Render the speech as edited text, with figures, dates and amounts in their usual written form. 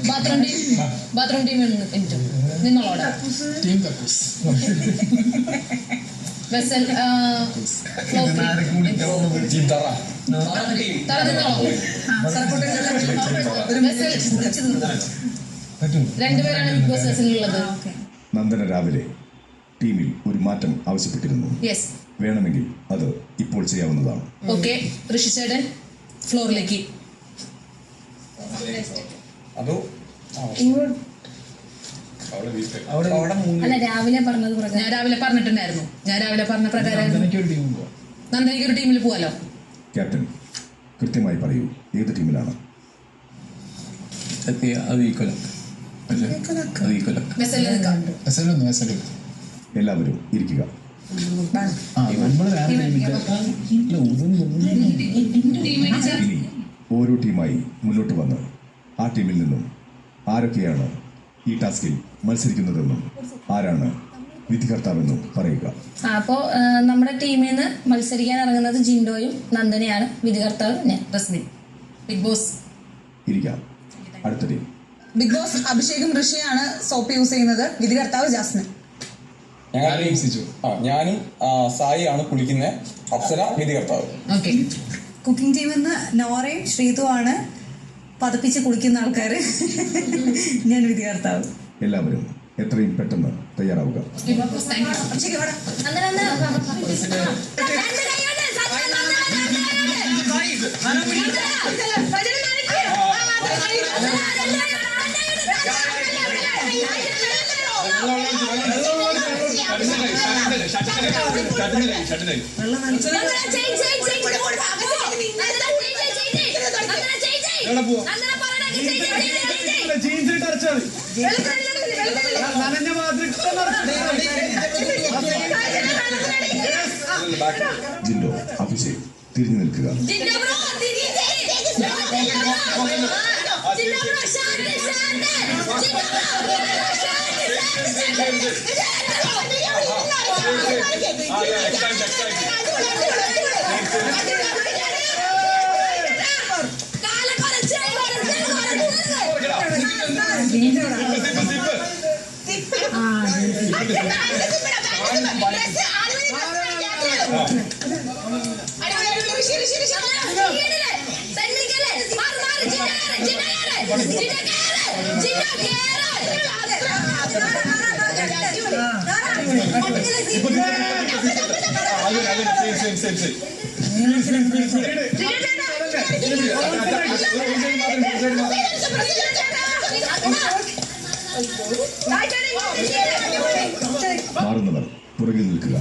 Bathroom team നിന്നോളോടെ vessel രണ്ടുപേരാണ് Big Boss സെഷനിലുള്ളത്. നന്ദന രാവിലെ ടീമിൽ ഒരു മാറ്റം ആവശ്യപ്പെട്ടിരുന്നു. വേണമെങ്കിൽ അത് ഇപ്പോൾ ചെയ്യാവുന്നതാണ്. ഓക്കെ, ഋഷിചേട്ടൻ ഫ്ലോറിലേക്ക്. അല്ല, രാവിലെ പറഞ്ഞത് ഞാൻ രാവിലെ പറഞ്ഞിട്ടുണ്ടായിരുന്നു. ഞാൻ രാവിലെ പറഞ്ഞ പ്രകാരം നന്ദനയ്ക്ക് ഒരു ടീമിൽ പോവാലോ. ക്യാപ്റ്റൻ, കൃത്യമായി പറയൂ, ഏത് ടീമിലാണ്? എല്ലാവരും ഇരിക്കുക. ഇനി ഓരോ ടീമായി മുന്നോട്ട് വന്ന് ആ ടീമിൽ നിന്നും ആരൊക്കെയാണ് ഈ ടാസ്കിൽ മത്സരിക്കുന്നതെന്നും ആരാണ് വിധികർത്താവെന്നും പറയുക. അപ്പോ നമ്മുടെ ടീമിൽ നിന്ന് മത്സരിക്കാൻ ഇറങ്ങുന്നത് ജിൻഡോയും നന്ദനയാണ്. വിധികർത്താവ് റസ്മിൻ. ബിഗ് ബോസ് ഇരിക്കാം. അടുത്ത ടീം. ബിഗ് ബോസ് അഭിഷേകും ഋഷിയാണ് സോപ്പ് യൂസ് ചെയ്യുന്നത്. വിധികർത്താവ് ജാസ്മിൻ. ഞാനും സായി ആണ് കുളിക്കുന്ന. അപ്സര വിധികർത്താവ്. കുക്കിംഗ് ടീമിൽ നിന്ന് നോറയും ശ്രീതുവാണ് പതപ്പിച്ച് കുളിക്കുന്ന ആൾക്കാര്. ഞാൻ വിധികർത്താവ്. എല്ലാവരും എത്രയും പെട്ടെന്ന് തയ്യാറാവുക. ജിൻഡോ, അഭിഷേക്, തിരിഞ്ഞു നിൽക്കുക. മാറുന്നവർ പുറകിൽ നിൽക്കുക.